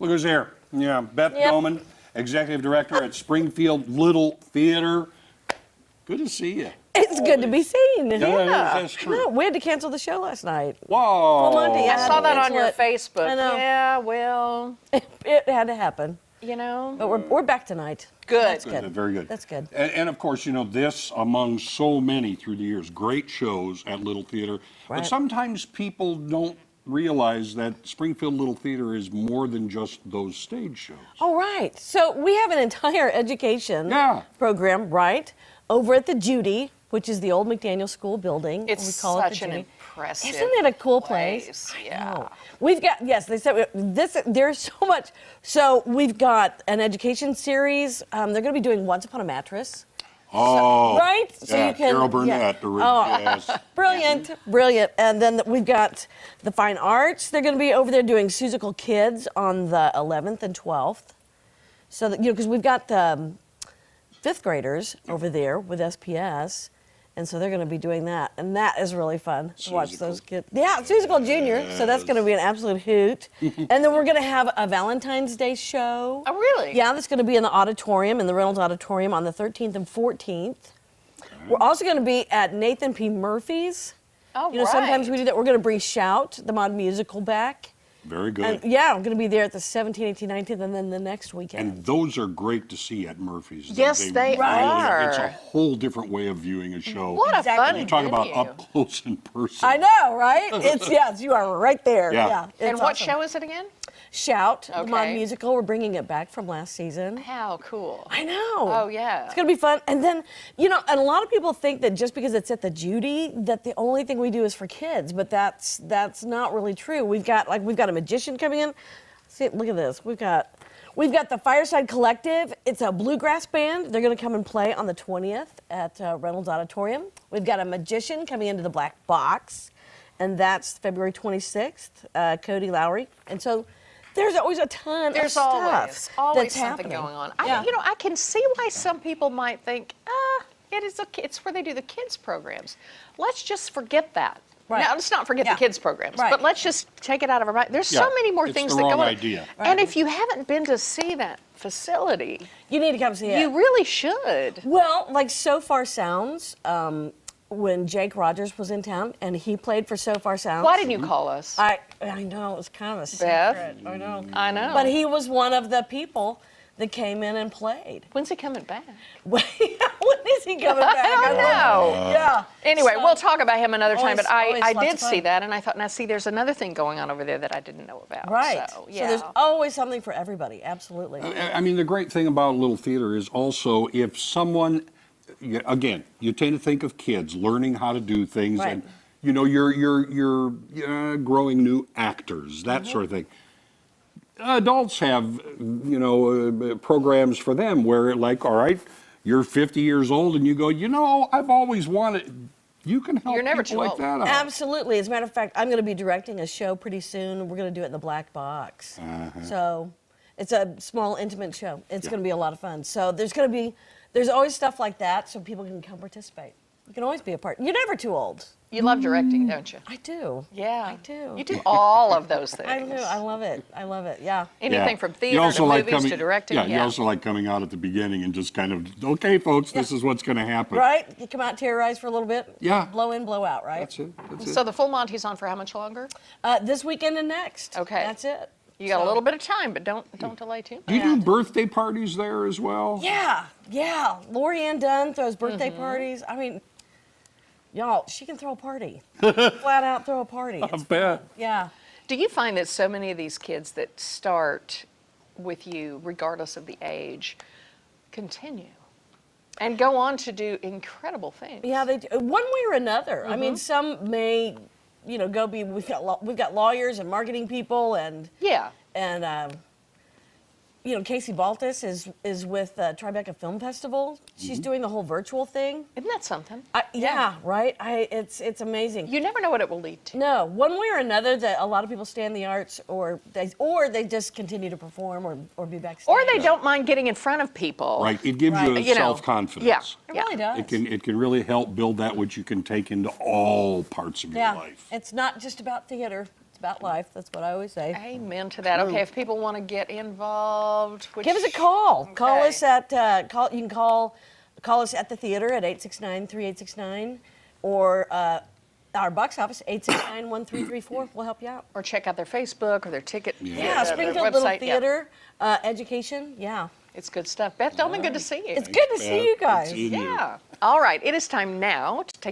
Look who's here. Yeah, Beth Doman, Executive Director at Springfield Little Theater. Good to see you. It's good to be seen. That's true. No, we had to cancel the show last night. Whoa. Well, Monday, I saw that on your it. Facebook. I know. Yeah, well, It had to happen. you know. But we're back tonight. Good. That's good. Very good. That's good. And of course, you know, this among so many through the years, great shows at Little Theater. But Right. sometimes people don't realize that Springfield Little Theater is more than just those stage shows. All right. So we have an entire education Yeah. program, right, over at the Judy, which is the old McDaniel School building. It's we call such it the an Judy. impressive Isn't it a cool place? I Yeah. know. We've got, yes, they said this, there's so much. So we've got an education series. They're going to be doing Once Upon a Mattress. Oh, Right? So yeah, you can- Carol Burnett. yeah. Yes. Brilliant, brilliant. And then we've got the Fine Arts. They're going to be over there doing Susical Kids on the 11th and 12th. So that, because we've got the fifth graders over there with SPS. And so they're going to be doing that. And that is really fun to watch those kids. Yeah, Susical Junior. So that's going to be an absolute hoot. And then we're going to have a Valentine's Day show. Oh, really? Yeah, that's going to be in the auditorium, in the Reynolds Auditorium on the 13th and 14th. We're also going to be at Nathan P. Murphy's. Oh, You know, sometimes we do that. We're going to bring Shout, the mod musical, back. Very good. And yeah, I'm going to be there at the 17th, 18th, 19th, and then the next weekend. And those are great to see at Murphy's. Yes, they are. It's a whole different way of viewing a show. What a Exactly. fun You talk about venue. up close and personal. I know, right? It's yes, you are right there. Yeah. Yeah. And it's what awesome. show is it again? Shout, the mod Okay. musical. We're bringing it back from last season. How cool. I know. Oh, yeah. It's going to be fun. And then, you know, and a lot of people think that just because it's at the Judy, that the only thing we do is for kids, but that's not really true. We've got a magician coming in. See, look at this. We've got the Fireside Collective. It's a bluegrass band. They're going to come and play on the 20th at Reynolds Auditorium. We've got a magician coming into the Black Box, and that's February 26th, Cody Lowry. And so there's always a ton There's of always stuff something that's happening. going on. Yeah. I can see why some people might think, it's where they do the kids programs. Let's just forget that. Right. Now, let's not forget Yeah. the kids programs, Right. but let's just take it out of our mind. There's Yeah, so many more it's things the that go wrong on. idea. And if you haven't been to see that facility, You need to come see it. you really should. Well, like So Far Sounds, when Jake Rogers was in town and he played for So Far Sounds. Why didn't you call us? I know, it was kind of a secret. Beth? I know. I know. But he was one of the people that came in and played. When's he coming back? When is he coming back? I don't know. Yeah. Anyway, So- we'll talk about him another time, but Always I lots did of see fun. that, and I thought, now see, there's another thing going on over there that I didn't know about. Right. So, So yeah. there's always something for everybody. Absolutely. I mean, the great thing about Little Theater is also if someone, again, you tend to think of kids learning how to do things, Right. and you know, you're growing new actors, that sort of thing. Adults have, you know, programs for them where, like, all right, you're 50 years old and you go, you know, I've always wanted. You can help You're never people too like old. that out. Absolutely. As a matter of fact, I'm going to be directing a show pretty soon. We're going to do it in the Black Box. So it's a small, intimate show. It's going to be a lot of fun. So there's always stuff like that so people can come participate. You can always be a part. You're never too old. You love directing, don't you? I do. Yeah. I do. You do all of those things. I do. I love it. I love it. Yeah. Anything from You theater also to like movies coming- to directing. Yeah, you also like coming out at the beginning and just kind of, okay, folks, this is what's going to happen. Right? You come out, terrorize for a little bit. Yeah. Blow in, blow out, right? That's it. That's it. So the full Monty's on for how much longer? This weekend and next. Okay. That's it. You got So- a little bit of time, but don't delay too much. Do you do birthday parties there as well? Yeah. Yeah. Lori Ann Dunn throws birthday parties. I mean, y'all, she can throw a party. Flat out throw a party. I bet. Yeah. Do you find that so many of these kids that start with you, regardless of the age, continue and go on to do incredible things? Yeah, they do. One way or another. I mean, some may, you know, go be. We've got lawyers and marketing people and Yeah. you know, Casey Baltus is with Tribeca Film Festival. She's doing the whole virtual thing. Isn't that something? Yeah, right. It's amazing. You never know what it will lead to. No, one way or another, that a lot of people stay in the arts, or they just continue to perform or be backstage. Or they don't mind getting in front of people. Right. It gives Right. you You know, self-confidence. yeah. It really does. It can really help build that which you can take into all parts of your Yeah, life. it's not just about theater. It's about life. That's what I always say. Amen to that. Okay, if people want to get involved, Give us a call. Call Okay. us at you can call us at the theater at 869-3869 or our box office 869-1334. We'll help you out. or check out their Facebook or their ticket. Yeah, their Springfield Little website. Yeah. Theater Education. Yeah, It's good stuff. Beth Dolman, good to see you. it's good to see you guys. Good seeing you. Yeah. All right, it is time now to take